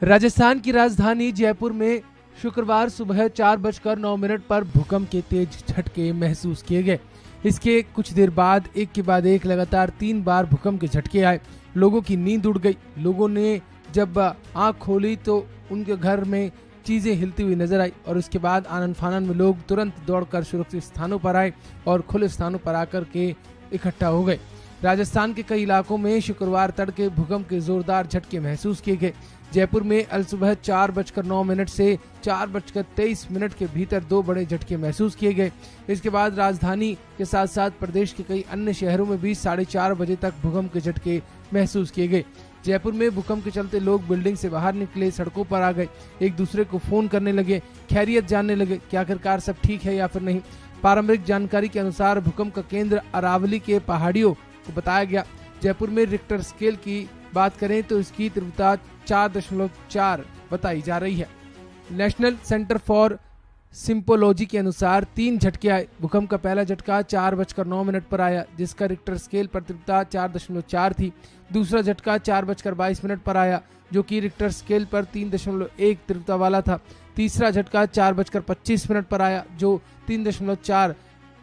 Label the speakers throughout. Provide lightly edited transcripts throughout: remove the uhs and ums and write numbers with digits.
Speaker 1: राजस्थान की राजधानी जयपुर में शुक्रवार सुबह 4:09 पर भूकंप के तेज झटके महसूस किए गए। इसके कुछ देर बाद एक के बाद एक लगातार 3 बार भूकंप के झटके आए। लोगों की नींद उड़ गई। लोगों ने जब आंख खोली तो उनके घर में चीजें हिलती हुई नजर आई और उसके बाद आनन फानन में लोग तुरंत दौड़कर सुरक्षित स्थानों पर आए और खुले स्थानों पर आकर के इकट्ठा हो गए। राजस्थान के कई इलाकों में शुक्रवार तड़के भूकंप के जोरदार झटके महसूस किए गए। जयपुर में अलसुबह 4:09 से 4:23 के भीतर 2 बड़े झटके महसूस किए गए। इसके बाद राजधानी के साथ साथ प्रदेश के कई अन्य शहरों में भी 4:30 बजे तक भूकंप के झटके महसूस किए गए। जयपुर में भूकंप के चलते लोग बिल्डिंग से बाहर निकले, सड़कों पर आ गए, एक दूसरे को फोन करने लगे, खैरियत जानने लगे कि आखिरकार सब ठीक है या फिर नहीं। पारंपरिक जानकारी के अनुसार भूकंप का केंद्र अरावली के पहाड़ियों को बताया गया। जयपुर में रिक्टर स्केल की बात करें तो इसकी तीव्रता 4.4 बताई जा रही है। नेशनल सेंटर फॉर सिम्पोलॉजी के अनुसार 3 झटके आए। भूकंप का पहला झटका 4:09 पर आया, जिसका रिक्टर स्केल पर तीव्रता 4.4 थी। दूसरा झटका 4:22 पर आया, जो कि रिक्टर स्केल पर 3.1 तीव्रता वाला था। तीसरा झटका 4:25 पर आया, जो 3.4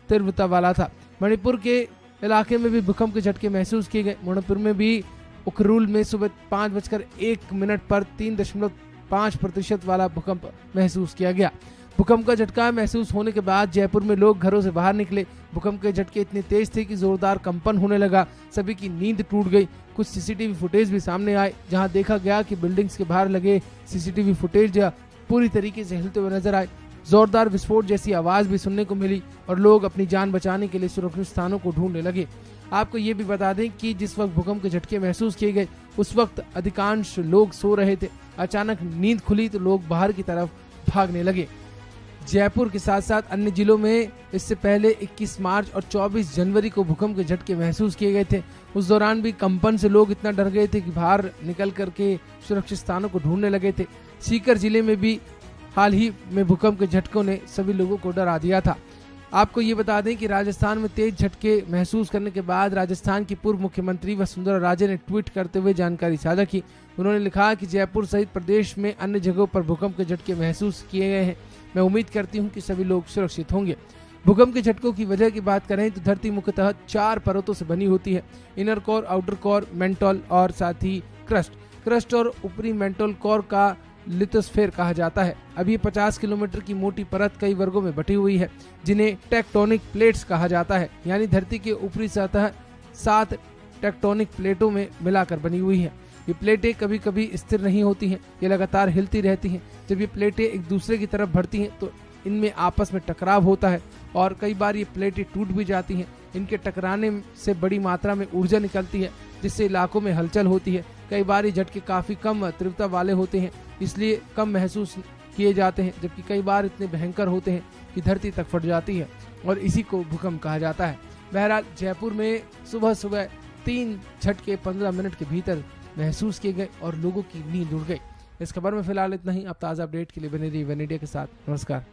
Speaker 1: तीव्रता वाला था। मणिपुर के इलाके में भी भूकंप के झटके महसूस किए गए। मणिपुर में भी उखरुल में सुबह 5:01 पर 3.5% वाला भूकंप महसूस किया गया। भूकंप का झटका महसूस होने के बाद जयपुर में लोग घरों से बाहर निकले। भूकंप के झटके इतने तेज थे कि जोरदार कंपन होने लगा। सभी की नींद टूट गई। कुछ सीसीटीवी फुटेज भी सामने आए, जहां देखा गया कि बिल्डिंग्स के बाहर लगे सीसीटीवी फुटेज पूरी तरीके से हिलते हुए नजर आए। जोरदार विस्फोट जैसी आवाज भी सुनने को मिली और लोग अपनी जान बचाने के लिए सुरक्षित स्थानों को ढूंढने लगे। आपको ये भी बता दें कि जिस वक्त भूकंप के झटके महसूस किए गए उस वक्त अधिकांश लोग सो रहे थे। अचानक नींद खुली तो लोग बाहर की तरफ भागने लगे। जयपुर के साथ साथ अन्य जिलों में इससे पहले 21 मार्च और 24 जनवरी को भूकंप के झटके महसूस किए गए थे। उस दौरान भी कंपन से लोग इतना डर गए थे कि बाहर निकल करके सुरक्षित स्थानों को ढूंढने लगे थे। सीकर जिले में भी हाल ही में भूकंप के झटकों ने सभी लोगों को डरा दिया था। आपको ये बता दें कि राजस्थान में तेज झटके महसूस करने के बाद राजस्थान की पूर्व मुख्यमंत्री वसुंधरा राजे ने ट्वीट करते हुए जानकारी साझा की। उन्होंने लिखा कि जयपुर सहित प्रदेश में अन्य जगहों पर भूकंप के झटके महसूस किए गए हैं। मैं उम्मीद करती हूं कि सभी लोग सुरक्षित होंगे। भूकंप के झटकों की वजह की बात करें तो धरती मुख्यतः 4 परतों से बनी होती है। Inner core, outer core, mental और साथ ही क्रस्ट और ऊपरी मेंटल कोर का लिथोस्फीयर कहा जाता है। अब ये 50 किलोमीटर की मोटी परत कई वर्गों में बटी हुई है, जिन्हें टेक्टोनिक प्लेट्स कहा जाता है। यानी धरती के ऊपरी सतह 7 टेक्टोनिक प्लेटों में मिलाकर बनी हुई है। ये प्लेटें कभी कभी स्थिर नहीं होती हैं, ये लगातार हिलती रहती हैं। जब ये प्लेटें एक दूसरे की तरफ बढ़ती हैं तो इनमें आपस में टकराव होता है और कई बार ये प्लेटें टूट भी जाती हैं। इनके टकराने से बड़ी मात्रा में ऊर्जा निकलती है, जिससे इलाकों में हलचल होती है। कई बार ये झटके काफी कम तीव्रता वाले होते हैं, इसलिए कम महसूस किए जाते हैं, जबकि कई बार इतने भयंकर होते हैं कि धरती तक फट जाती है और इसी को भूकंप कहा जाता है। बहरहाल जयपुर में सुबह 3 झटके 15 मिनट के भीतर महसूस किए गए और लोगों की नींद उड़ गई। इस खबर में फिलहाल इतना ही। आप ताज़ा अपडेट के लिए बने रहिए वन इंडिया के साथ। नमस्कार।